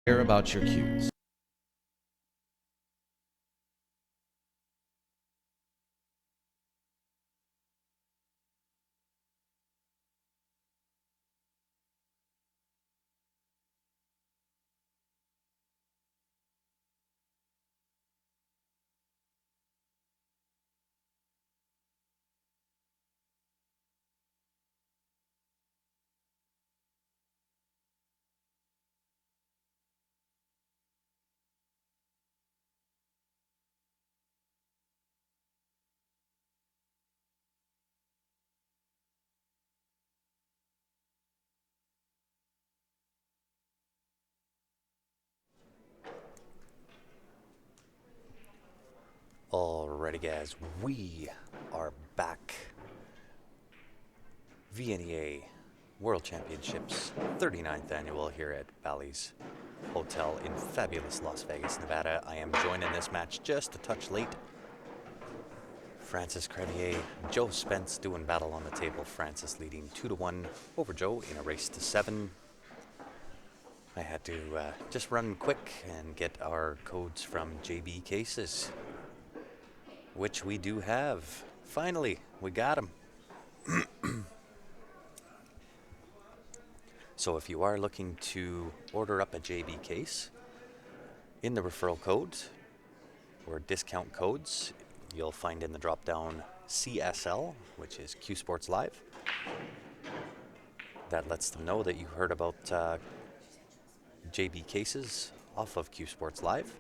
Care about your cues. Alrighty guys, we are back. VNEA World Championships 39th annual here at Ballys Hotel in fabulous Las Vegas, Nevada. I am joining this match just a touch late. Francis Crevier, Joe Spence doing battle on the table. Francis leading 2-1 over Joe in a race to 7. I had to just run quick and get our codes from JB Cases, which we do have. Finally, we got them. So if you are looking to order up a JB case, in the referral codes or discount codes, you'll find in the drop down CSL, which is Q Sports Live. That lets them know that you heard about JB cases off of Q Sports Live.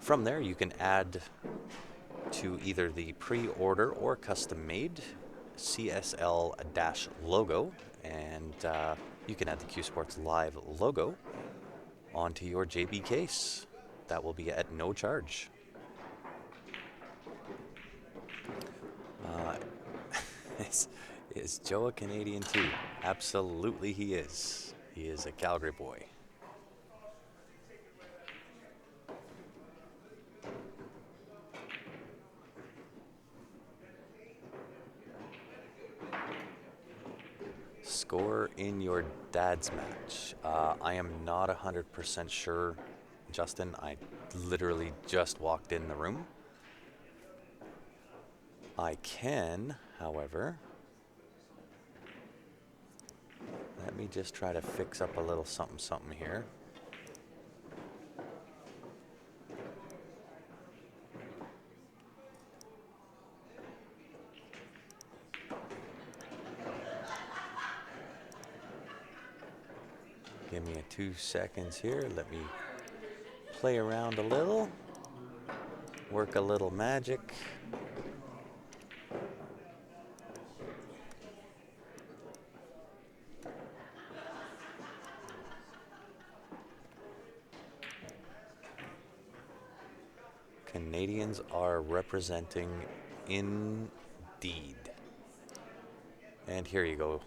From there, you can add to either the pre-order or custom-made CSL-logo, and you can add the Q Sports Live logo onto your JB case. That will be at no charge. Is Joe a Canadian too? Absolutely he is. He is a Calgary boy. Score in your dad's match. I am not 100% sure, Justin. I literally just walked in the room. I can, however, let me just try to fix up a little something here. Give me 2 seconds here. Let me play around a little, work a little magic. Canadians are representing indeed. And here you go.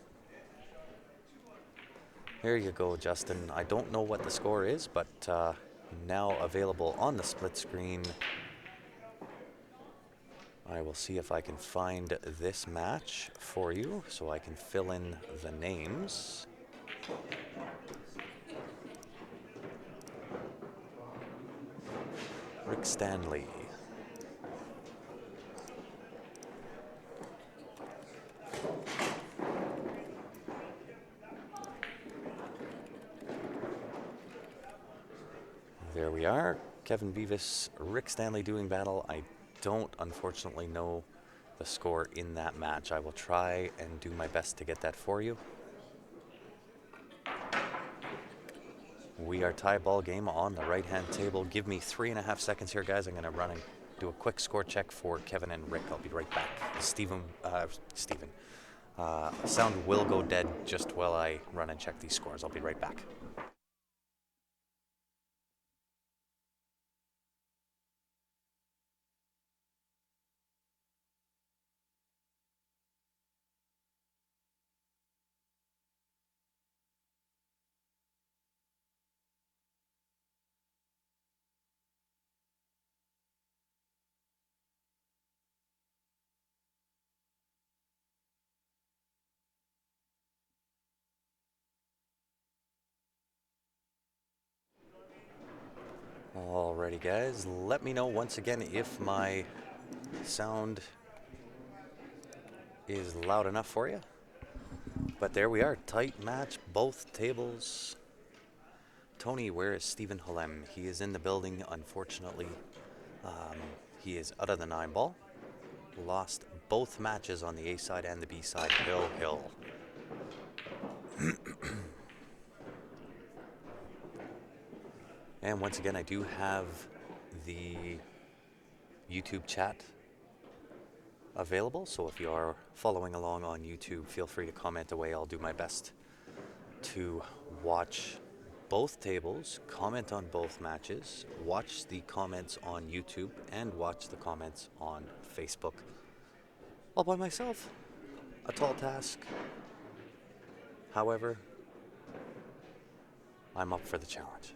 Here you go, Justin. I don't know what the score is, but now available on the split screen. I will see if I can find this match for you so I can fill in the names. Rick Stanley. There we are. Kevin Beavis, Rick Stanley doing battle. I don't unfortunately know the score in that match. I will try and do my best to get that for you. We are tie ball game on the right hand table. Give me 3.5 seconds here, guys. I'm going to run and do a quick score check for Kevin and Rick. I'll be right back. Steven. Sound will go dead just while I run and check these scores. I'll be right back. Alrighty, guys, let me know once again if my sound is loud enough for you. But there we are, tight match, both tables. Tony, where is Stephen Halem? He is in the building, unfortunately. He is out of the 9-ball. Lost both matches on the A side and the B side. Hill. And once again, I do have the YouTube chat available, so if you are following along on YouTube, feel free to comment away. I'll do my best to watch both tables, comment on both matches, watch the comments on YouTube, and watch the comments on Facebook. All by myself. A tall task. However, I'm up for the challenge.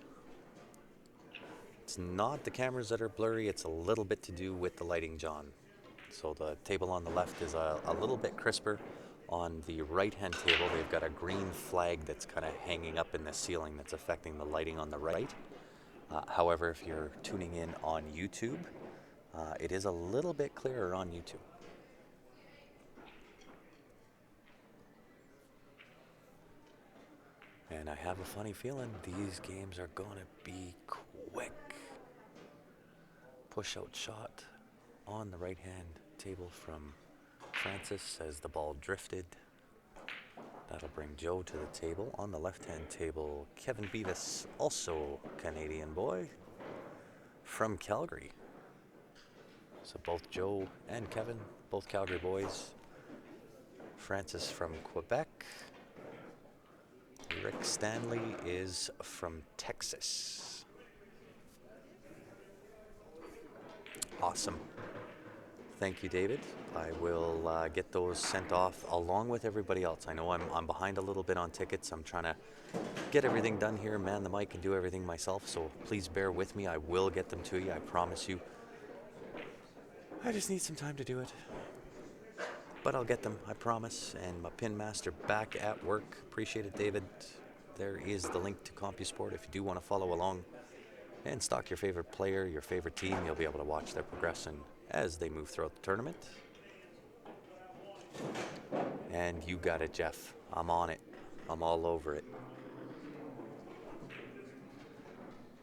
It's not the cameras that are blurry, it's a little bit to do with the lighting, John. So the table on the left is a little bit crisper. On the right-hand table, they've got a green flag that's kind of hanging up in the ceiling that's affecting the lighting on the right. However, if you're tuning in on YouTube, it is a little bit clearer on YouTube. And I have a funny feeling these games are going to be quick. Push-out shot on the right-hand table from Francis as the ball drifted. That'll bring Joe to the table. On the left-hand table, Kevin Beavis, also Canadian boy from Calgary. So both Joe and Kevin, both Calgary boys. Francis from Quebec. Rick Stanley is from Texas. Awesome. Thank you, David. I will get those sent off along with everybody else. I know I'm behind a little bit on tickets. I'm trying to get everything done here, man the mic, and do everything myself. So please bear with me. I will get them to you. I promise you. I just need some time to do it. But I'll get them, I promise. And my pin master back at work. Appreciate it, David. There is the link to CompuSport if you do want to follow along and stock your favorite player, your favorite team. You'll be able to watch their progression as they move throughout the tournament. And you got it, Jeff. I'm on it. I'm all over it.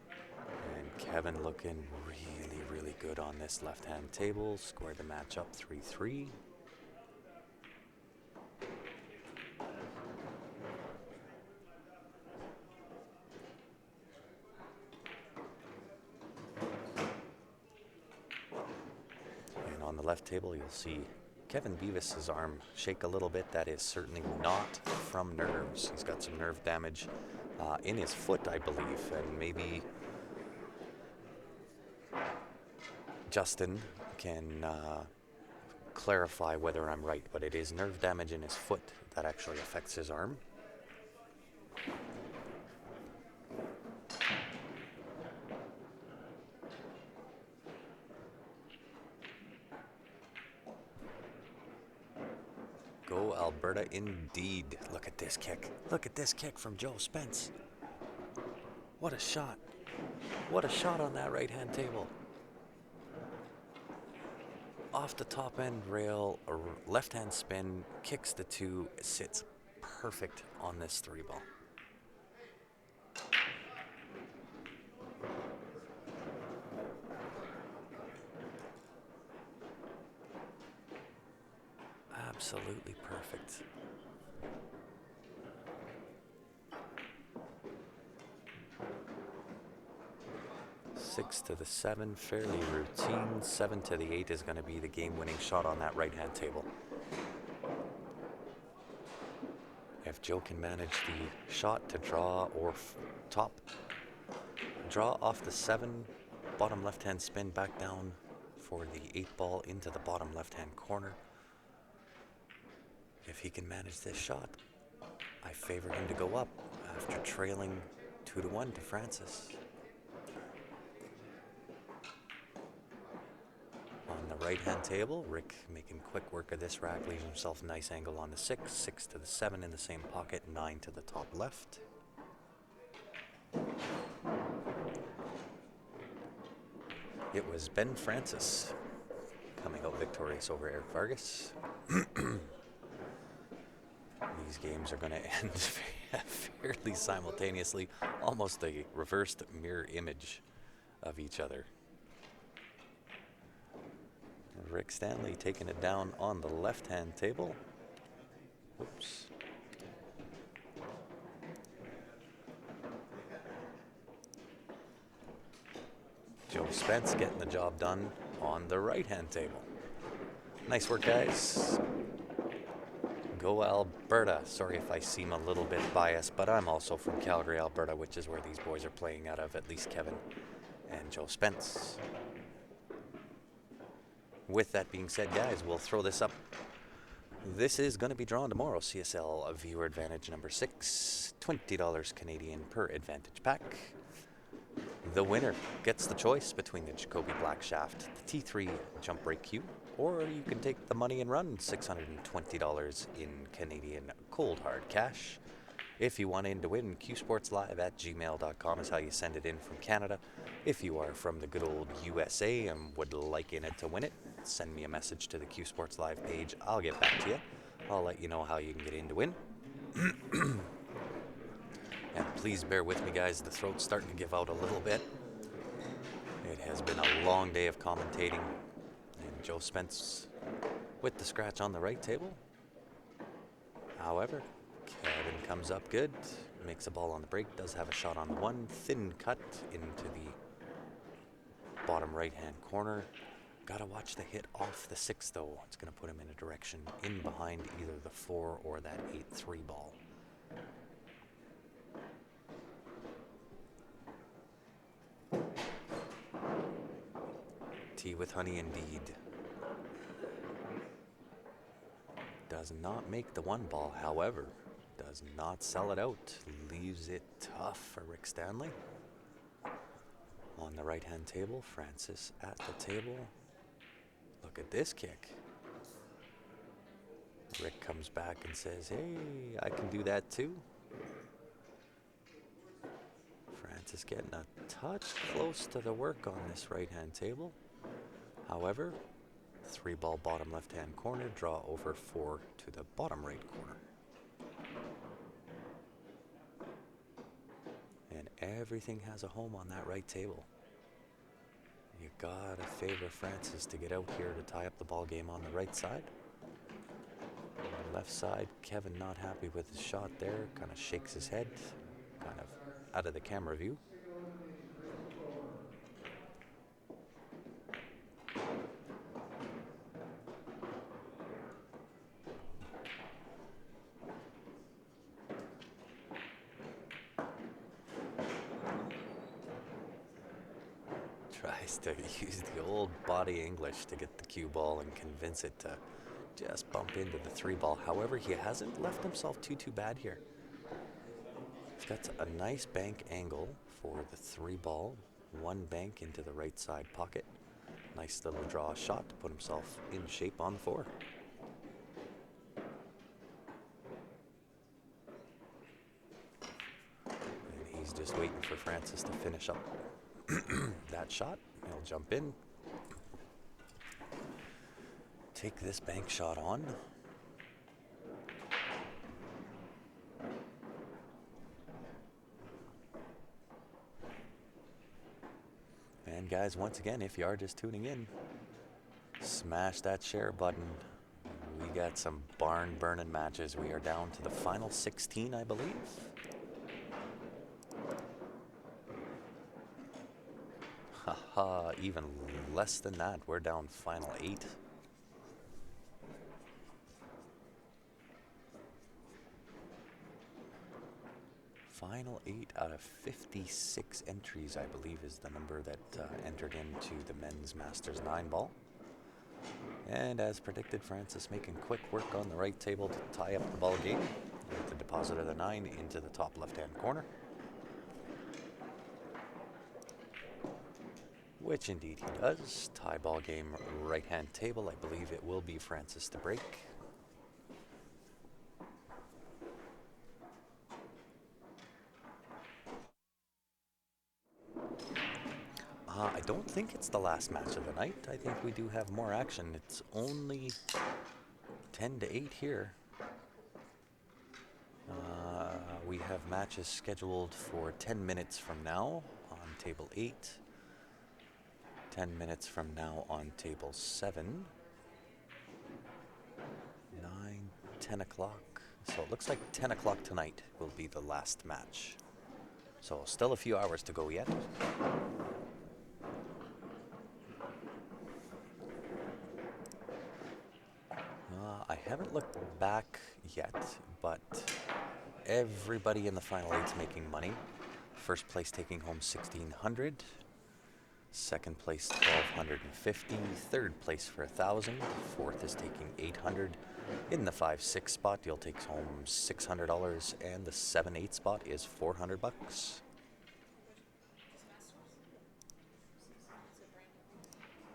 And Kevin looking really good on this left-hand table. Scored the match up 3-3. And on the left table, you'll see Kevin Beavis's arm shake a little bit. That is certainly not from nerves. He's got some nerve damage in his foot, I believe, and maybe Justin can clarify whether I'm right, but it is nerve damage in his foot that actually affects his arm. Go Alberta indeed. Look at this kick. Look at this kick from Joe Spence. What a shot. What a shot on that right-hand table. Off the top end rail, a left-hand spin, kicks the 2, sits perfect on this 3-ball. Absolutely perfect. Six to the 7, fairly routine. 7 to the 8 is going to be the game-winning shot on that right-hand table. If Joe can manage the shot to draw or draw off the 7, bottom left-hand spin back down for the 8-ball into the bottom left-hand corner. If he can manage this shot, I favor him to go up after trailing 2-1 to Francis. On the right-hand table, Rick making quick work of this rack, leaves himself a nice angle on the 6, 6 to the 7 in the same pocket, 9 to the top left. It was Ben Francis coming out victorious over Eric Vargas. These games are going to end fairly simultaneously, almost a reversed mirror image of each other. Rick Stanley taking it down on the left-hand table. Whoops. Joe Spence getting the job done on the right-hand table. Nice work, guys. Go Alberta. Sorry if I seem a little bit biased, but I'm also from Calgary, Alberta, which is where these boys are playing out of, at least Kevin and Joe Spence. With that being said, guys, we'll throw this up. This is going to be drawn tomorrow. CSL Viewer Advantage number 6, $20 Canadian per Advantage pack. The winner gets the choice between the Jacoby Black Shaft, the T3 Jump Break Q, or you can take the money and run, $620 in Canadian cold hard cash. If you want in to win, qsportslive@gmail.com is how you send it in from Canada. If you are from the good old USA and would like in it to win it, send me a message to the Q Sports Live page. I'll get back to you. I'll let you know how you can get in to win. And please bear with me, guys. The throat's starting to give out a little bit. It has been a long day of commentating. And Joe Spence with the scratch on the right table. However, Kevin comes up good, makes a ball on the break, does have a shot on the one, thin cut into the bottom right-hand corner. Gotta watch the hit off the 6, though. It's gonna put him in a direction in behind either the 4 or that 8-3 ball. Tea with honey indeed. Does not make the 1 ball, however, does not sell it out. Leaves it tough for Rick Stanley. On the right-hand table, Francis at the table. Look at this kick. Rick comes back and says, hey, I can do that too. Francis getting a touch close to the work on this right-hand table. However, 3 ball bottom left-hand corner, draw over 4 to the bottom right corner. And everything has a home on that right table. You gotta favor Francis to get out here to tie up the ball game on the right side. On the left side, Kevin not happy with his shot there, kind of shakes his head, kind of out of the camera view. Tries to use the old body English to get the cue ball and convince it to just bump into the 3 ball. However, he hasn't left himself too bad here. He's got a nice bank angle for the 3 ball, 1 bank into the right side pocket. Nice little draw shot to put himself in shape on the 4. And he's just waiting for Francis to finish up that shot. He'll jump in, take this bank shot on. And guys, once again, if you are just tuning in, smash that share button. We got some barn burning matches. We are down to the final 16, I believe. Haha, even less than that. We're down final 8. Final 8 out of 56 entries, I believe, is the number that entered into the men's Masters 9 ball. And as predicted, Francis making quick work on the right table to tie up the ball game with the deposit of the 9 into the top left-hand corner. Which indeed he does. Tie ball game right-hand table. I believe it will be Francis to break. I don't think it's the last match of the night. I think we do have more action. It's only 10 to 8 here. We have matches scheduled for 10 minutes from now on table 8, 10 minutes from now on table 7, 9, 10 o'clock. So it looks like 10 o'clock tonight will be the last match. So still a few hours to go yet. I haven't looked back yet, but everybody in the final eight's making money. First place taking home 1,600. Second place 1,250. Third place for 1,000. Fourth is taking 800. In the 5-6 spot, you'll take home $600, and the 7-8 spot is $400.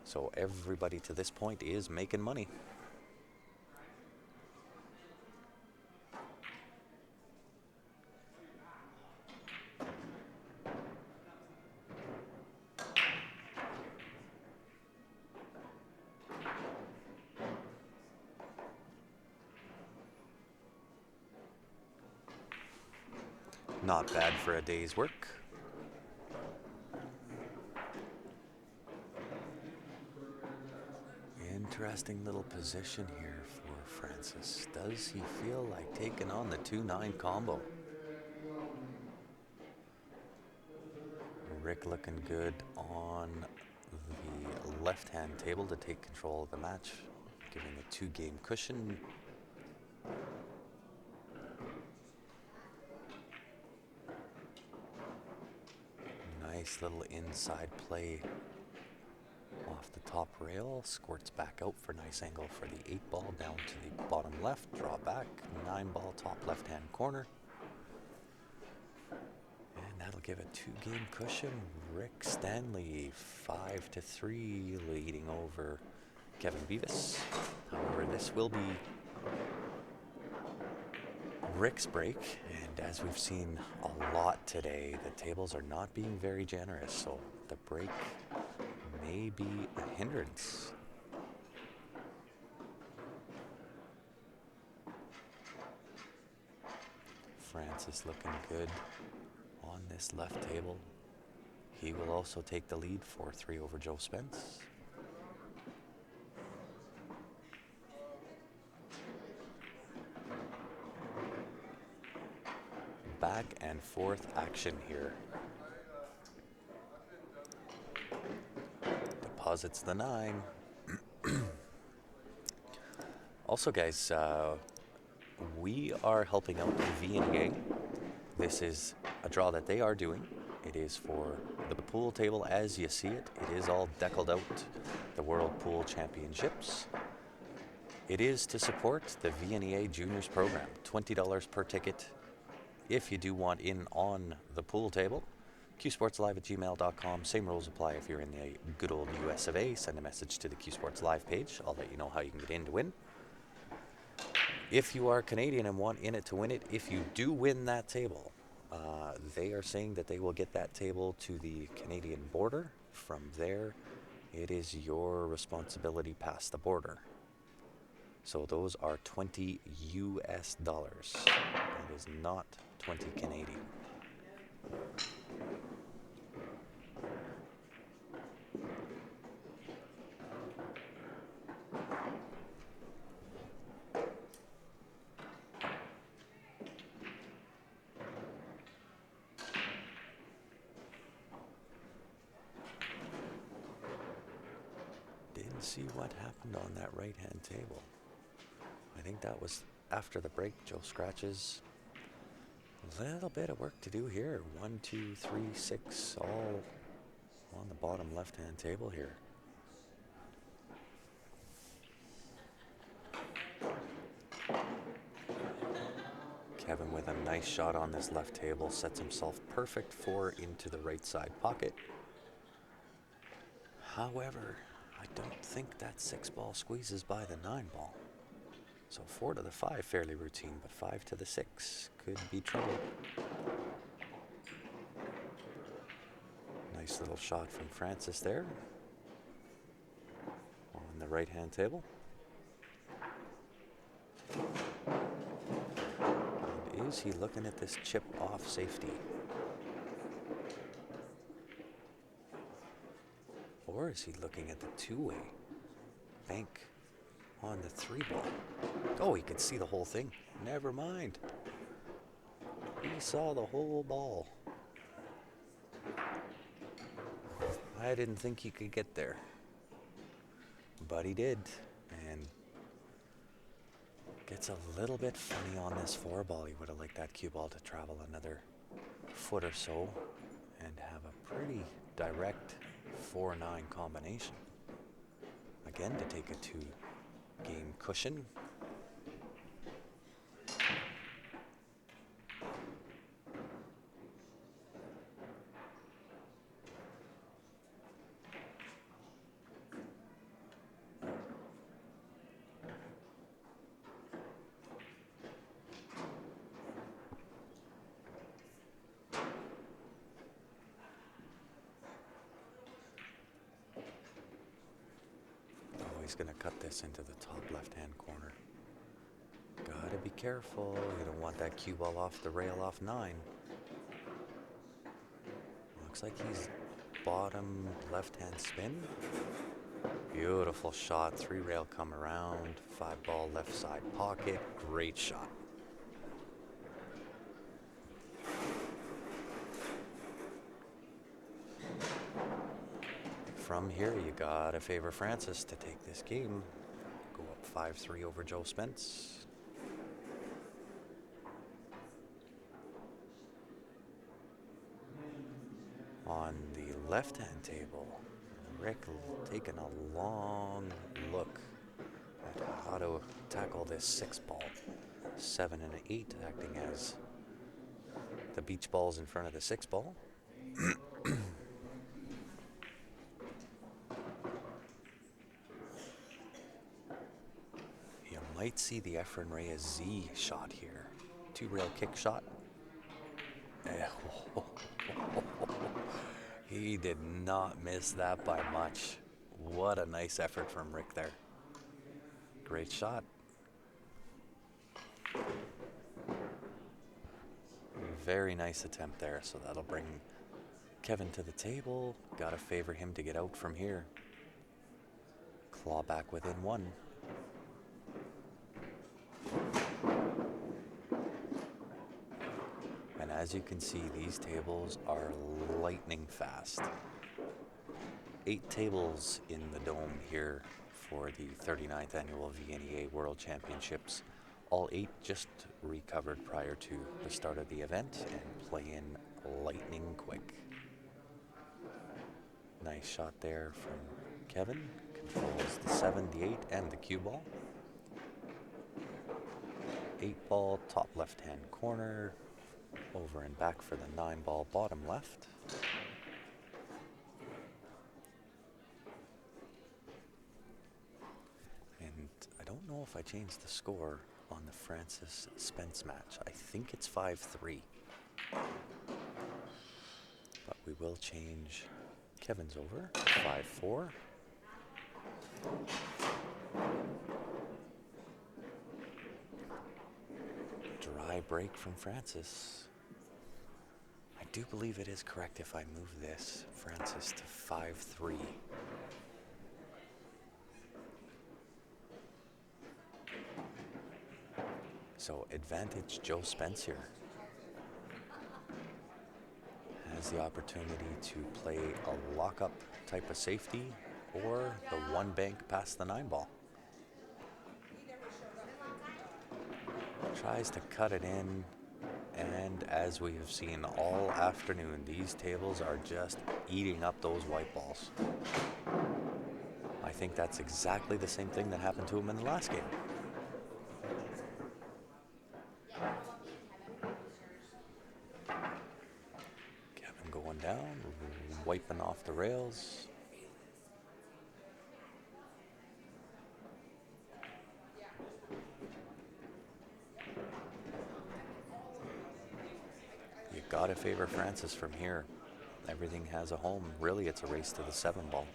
So everybody to this point is making money. Not bad for a day's work. Interesting little position here for Francis. Does he feel like taking on the 2-9 combo? Rick looking good on the left-hand table to take control of the match, giving a 2-game cushion. Nice little inside play off the top rail, squirts back out for nice angle for the 8-ball down to the bottom left, draw back, 9-ball top left-hand corner. And that'll give a 2-game cushion. Rick Stanley, 5-3, leading over Kevin Beavis. However, this will be Rick's break, and as we've seen a lot today, the tables are not being very generous, so the break may be a hindrance. Francis looking good on this left table. He will also take the lead 4-3 over Joe Spence. Back and forth action here. Deposits the 9. Also, guys, we are helping out VNEA. This is a draw that they are doing. It is for the pool table as you see it. It is all deckled out, the World Pool Championships. It is to support the VNEA Juniors program, $20 per ticket. If you do want in on the pool table, qsportslive@gmail.com. Same rules apply if you're in the good old US of A. Send a message to the Q Sports Live page. I'll let you know how you can get in to win. If you are Canadian and want in it to win it, if you do win that table, they are saying that they will get that table to the Canadian border. From there, it is your responsibility past the border. So those are $20 US. It is not 20 Canadian. Didn't see what happened on that right-hand table. I think that was after the break. Joe scratches. A little bit of work to do here. 1, 2, 3, 6, all on the bottom left-hand table here. Kevin with a nice shot on this left table, sets himself perfect 4 into the right side pocket. However, I don't think that 6-ball squeezes by the 9-ball. So 4 to the 5, fairly routine, but 5 to the 6 could be trouble. Nice little shot from Francis there on the right-hand table. And is he looking at this chip off safety? Or is he looking at the two-way? Bank on the three ball. Oh, he could see the whole thing. Never mind. He saw the whole ball. I didn't think he could get there. But he did. And gets a little bit funny on this four ball. He would have liked that cue ball to travel another foot or so and have a pretty direct 4-9 combination. Again, to take a 2-game cushion. He's going to cut this into the top left-hand corner. Gotta be careful. You don't want that cue ball off the rail off 9. Looks like he's bottom left-hand spin. Beautiful shot. 3 rail come around. 5 ball left side pocket. Great shot. From here, you gotta favor Francis to take this game. Go up 5-3 over Joe Spence. On the left-hand table, Rick taking a long look at how to tackle this 6 ball. 7 and an 8 acting as the beach balls in front of the 6 ball. Might see the Efren Reyes Z shot here. 2 rail kick shot. He did not miss that by much. What a nice effort from Rick there. Great shot. Very nice attempt there. So that'll bring Kevin to the table. Gotta favor him to get out from here. Claw back within 1. And as you can see, these tables are lightning fast. 8 tables in the dome here for the 39th annual VNEA World Championships. All 8 just recovered prior to the start of the event and play in lightning quick. Nice shot there from Kevin. Controls the 7, the 8, and the cue ball. 8 ball, top left-hand corner. Over and back for the 9 ball, bottom left. And I don't know if I changed the score on the Francis Spence match. I think it's 5-3. But we will change Kevin's over, 5-4. Dry break from Francis. I do believe it is correct if I move this, Francis, to 5-3. So advantage Joe Spence here. Has the opportunity to play a lockup type of safety or the 1 bank past the 9 ball. Tries to cut it in, and as we have seen all afternoon, these tables are just eating up those white balls. I think that's exactly the same thing that happened to him in the last game. Kevin going down, wiping off the rails. Gotta favor Francis from here. Everything has a home. Really, it's a race to the 7 ball.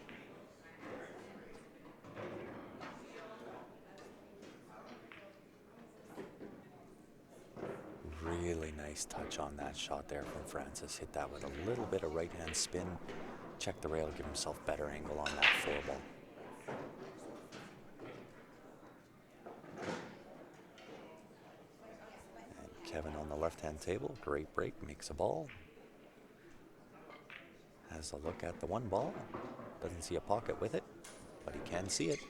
Really nice touch on that shot there from Francis. Hit that with a little bit of right-hand spin. Check the rail, give himself better angle on that 4 ball. And Kevin on the left-hand table, great break, makes a ball. Has a look at the 1 ball. Doesn't see a pocket with it, but he can see it.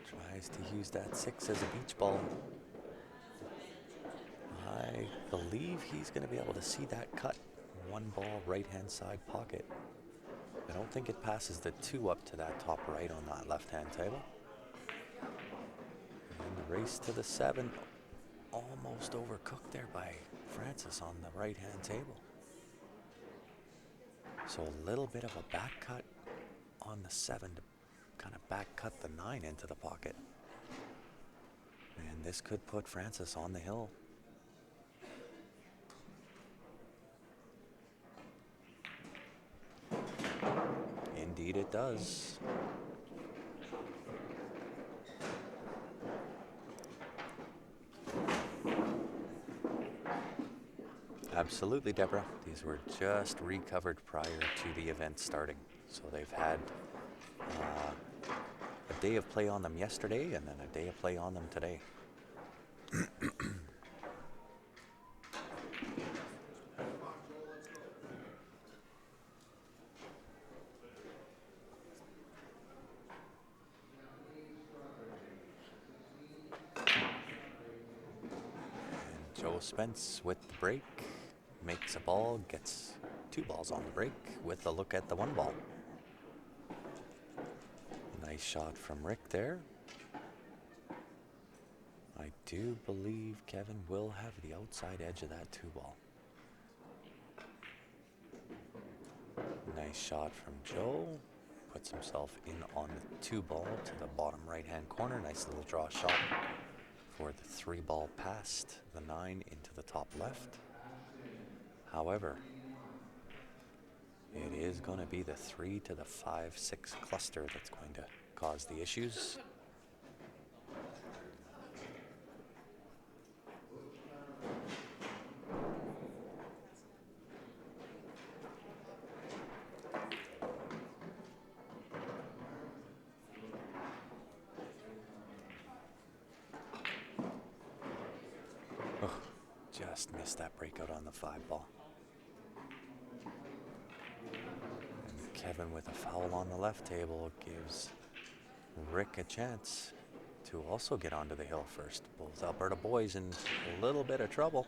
Tries to use that 6 as a beach ball. I believe he's going to be able to see that cut. 1 ball, right-hand side pocket. I don't think it passes the 2 up to that top right on that left-hand table. And the race to the 7, almost overcooked there by Francis on the right-hand table. So a little bit of a back cut on the 7 to kind of back cut the 9 into the pocket. And this could put Francis on the hill. Indeed it does. Absolutely, Deborah. These were just recovered prior to the event starting. So they've had a day of play on them yesterday and then a day of play on them today. And Joe Spence with the break, makes a ball, gets 2 balls on the break with a look at the 1 ball. Nice shot from Rick there. I do believe Kevin will have the outside edge of that 2 ball. Nice shot from Joe. Puts himself in on the 2 ball to the bottom right-hand corner. Nice little draw shot for the 3 ball past the 9 into the top left. However, it is going to be the 3 to the 5-6 cluster that's going to cause the issues. Oh, just missed that breakout on the 5 ball. And Kevin with a foul on the left table gives Rick a chance to also get onto the hill first. Both Alberta boys in a little bit of trouble.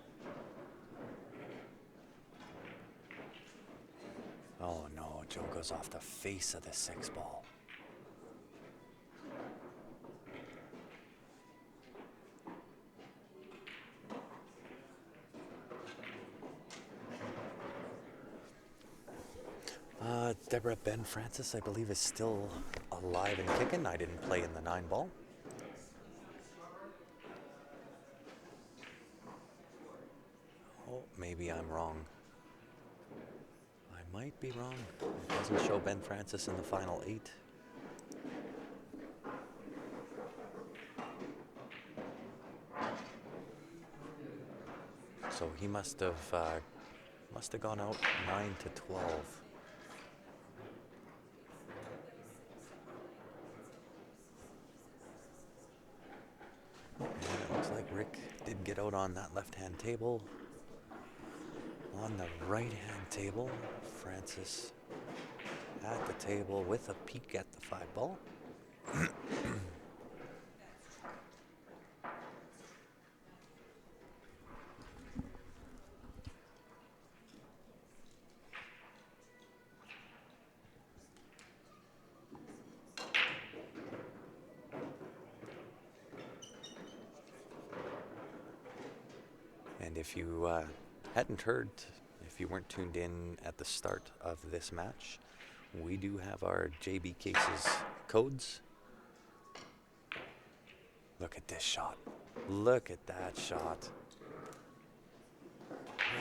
Oh no, Joe goes off the face of the 6 ball. Deborah, Ben Francis, I believe, is still alive and kicking. I didn't play in the 9 ball. Oh, maybe I'm wrong. I might be wrong. It doesn't show Ben Francis in the final 8. So he must have gone out 9 to 12. And it looks like Rick did get out on that left-hand table. On the right-hand table, Francis at the table with a peek at the 5 ball. And if you hadn't heard, if if you weren't tuned in at the start of this match, we do have our JB Cases codes. Look at this shot. Look at that shot.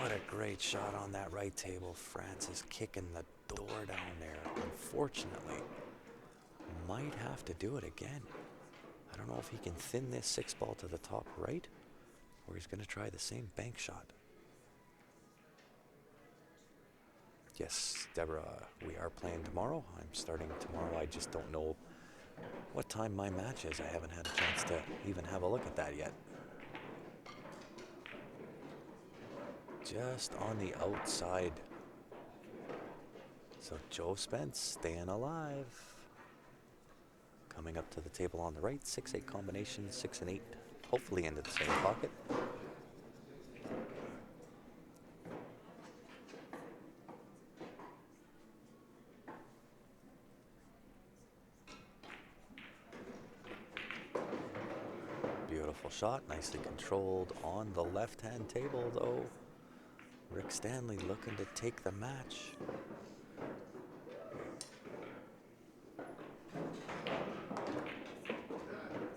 What a great shot on that right table. Francis kicking the door down there. Unfortunately, might have to do it again. I don't know if he can thin this 6-ball to the top right, or he's going to try the same bank shot. Yes, Deborah, we are playing tomorrow. I'm starting tomorrow. I just don't know what time my match is. I haven't had a chance to even have a look at that yet. Just on the outside. So Joe Spence staying alive. Coming up to the table on the right, 6-8 combination, 6 and 8, hopefully into the same pocket. Beautiful shot, nicely controlled on the left-hand table though. Rick Stanley looking to take the match.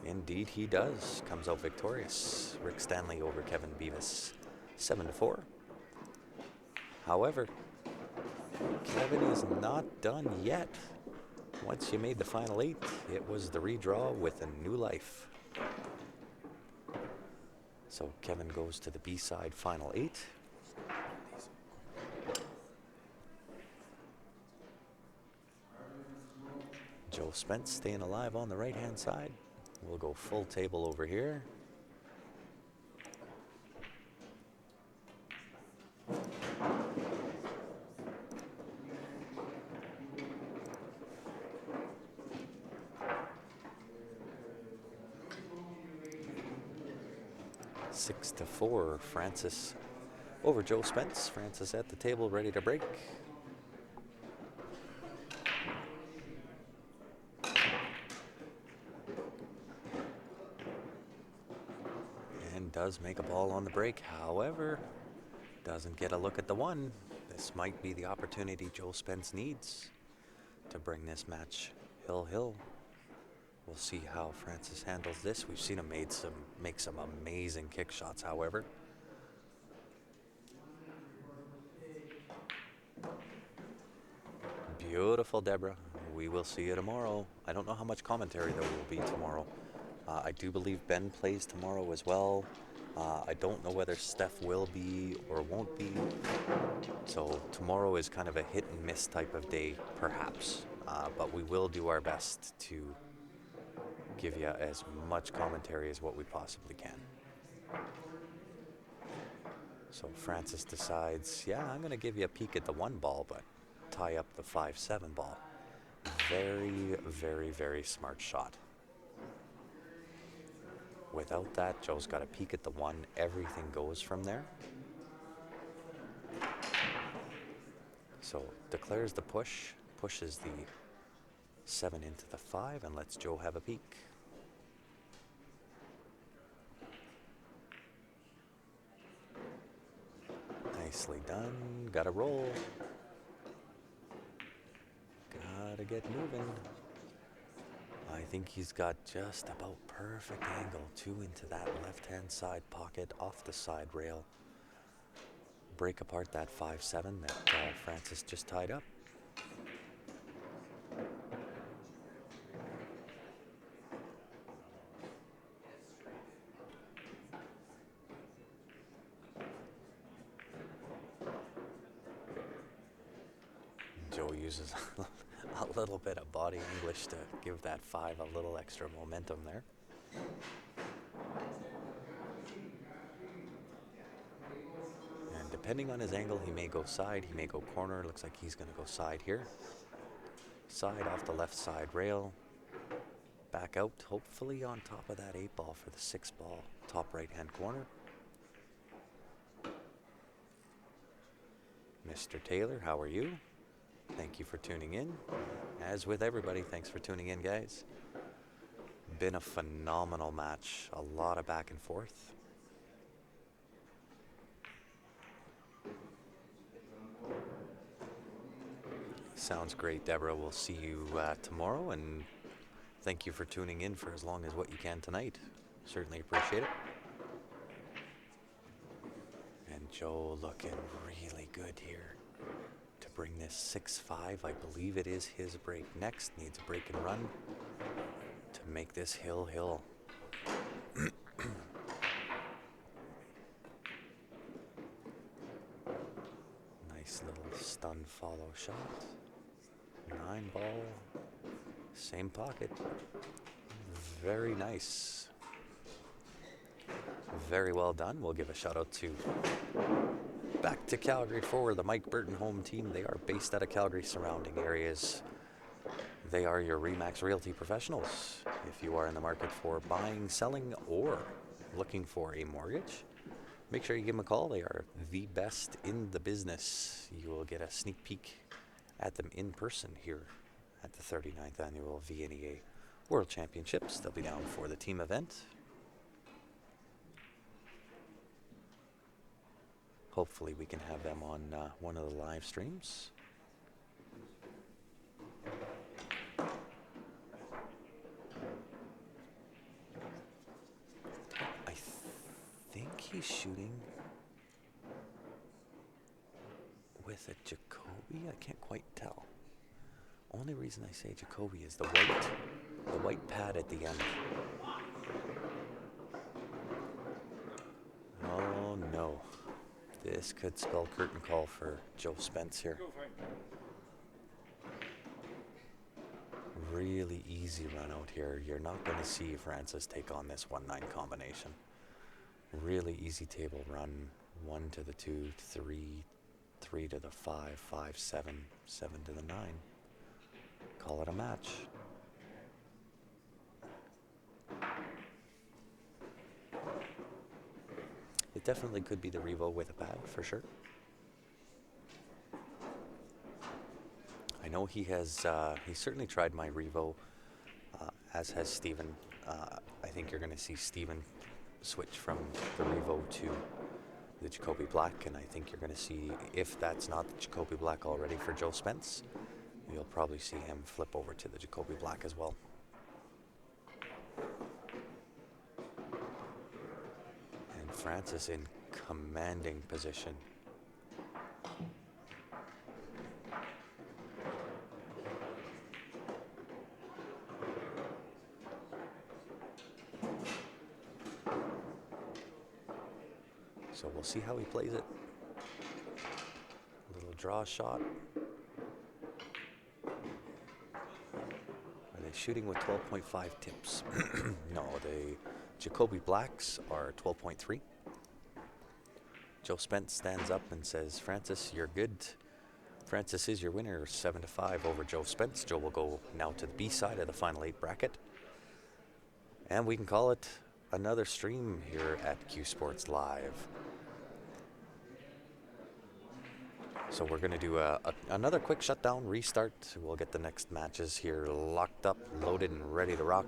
Indeed he does. Comes out victorious. Rick Stanley over Kevin Beavis, 7-4. However, Kevin is not done yet. Once you made the final 8, it was the redraw with a new life. So Kevin goes to the B-side final 8. Joe Spence staying alive on the right-hand side. We'll go full table over here. Six to 4, Francis over Joe Spence. Francis at the table, ready to break. And does make a ball on the break. However, doesn't get a look at the 1. This might be the opportunity Joe Spence needs to bring this match hill. We'll see how Francis handles this. We've seen him make some amazing kick shots, however. Beautiful, Deborah. We will see you tomorrow. I don't know how much commentary there will be tomorrow. I do believe Ben plays tomorrow as well. I don't know whether Steph will be or won't be. So tomorrow is kind of a hit and miss type of day, perhaps. But we will do our best to give you as much commentary as what we possibly can. So Francis decides, yeah, I'm going to give you a peek at the 1 ball, but tie up the 5-7 ball. Very, very, very smart shot. Without that, Joe's got a peek at the 1. Everything goes from there. So declares the push, pushes the 7 into the 5, and lets Joe have a peek. Nicely done. Got to roll. Gotta get moving. I think he's got just about perfect angle. 2 into that left-hand side pocket off the side rail. Break apart that 5-7 that Francis just tied up. Joe uses a little bit of body English to give that 5 a little extra momentum there. And depending on his angle, he may go side, he may go corner. Looks like he's going to go side here. Side off the left side rail. Back out, hopefully on top of that 8-ball for the 6-ball, top right-hand corner. Mr. Taylor, how are you? Thank you for tuning in. As with everybody, thanks for tuning in, guys. Been a phenomenal match. A lot of back and forth. Sounds great, Deborah. We'll see you tomorrow, and thank you for tuning in for as long as what you can tonight. Certainly appreciate it. And Joe looking really good here to bring this 6-5. I believe it is his break next. Needs a break and run to make this hill. Nice little stun follow shot. 9 ball. Same pocket. Very nice. Very well done. We'll give a shout out to Back to Calgary for the Mike Burton home team. They are based out of Calgary surrounding areas. They are your RE/MAX Realty professionals. If you are in the market for buying, selling, or looking for a mortgage, make sure you give them a call. They are the best in the business. You will get a sneak peek at them in person here at the 39th Annual VNEA World Championships. They'll be down for the team event. Hopefully we can have them on one of the live streams. I think he's shooting with a Jacoby. I can't quite tell. Only reason I say Jacoby is the white pad at the end. Oh no. This could spell curtain call for Joe Spence here. Really easy run out here. You're not going to see Francis take on this 1-9 combination. Really easy table run. 1 to the 2, 3, 3 to the 5, 5, 7, 7 to the 9. Call it a match. It definitely could be the Revo with a pad, for sure. I know he has, he certainly tried my Revo, as has Steven. I think you're going to see Steven switch from the Revo to the Jacoby Black, and I think you're going to see, if that's not the Jacoby Black already for Joe Spence, you'll probably see him flip over to the Jacoby Black as well. Francis in commanding position. So we'll see how he plays it. Little draw shot. Are they shooting with 12.5 tips? No, the Jacoby Blacks are 12.3. Joe Spence stands up and says, Francis, you're good. Francis is your winner, 7-5 over Joe Spence. Joe will go now to the B side of the Final 8 bracket. And we can call it another stream here at Q Sports Live. So we're going to do another quick shutdown, restart. We'll get the next matches here locked up, loaded, and ready to rock.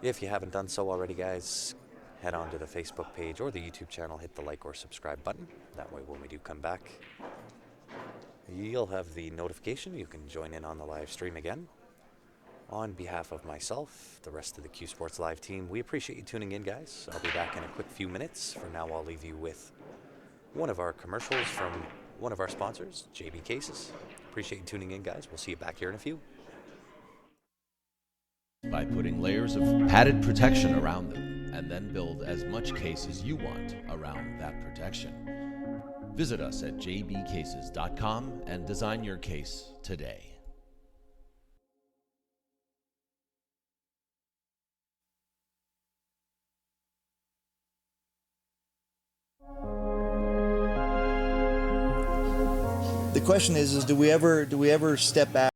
If you haven't done so already, guys, head on to the Facebook page or the YouTube channel, hit the like or subscribe button. That way when we do come back, you'll have the notification. You can join in on the live stream again. On behalf of myself, the rest of the Q Sports Live team, we appreciate you tuning in, guys. I'll be back in a quick few minutes. For now, I'll leave you with one of our commercials from one of our sponsors, JB Cases. Appreciate you tuning in, guys. We'll see you back here in a few. By putting layers of padded protection around them, and then build as much case as you want around that protection. Visit us at jbcases.com and design your case today. The question is do we ever step back